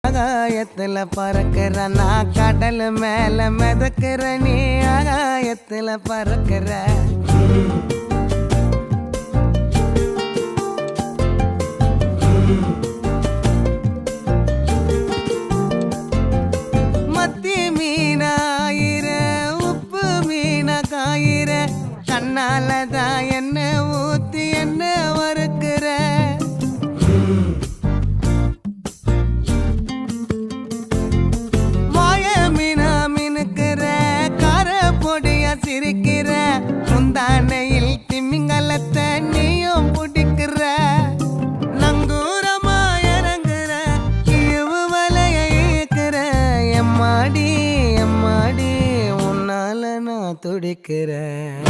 ஆகாயத்துல பறக்கிற நான் கடல் மேல மிதக்கிற நீ ஆகாயத்துல பறக்கிற மத்தி மீனாயிர உப்பு மீன காயிர கண்ணாலதான் என்ன ஊத்தி என்ன வறுக்கிற சிரிக்கிற முந்தானையில் திமிங்கலத்தை நீயும் பிடிக்கிற நங்கூரமா இறங்குற இவு வலைய இழுக்கிற எம்மாடி எம்மாடி உன்னால நான் துடிக்கிறேன்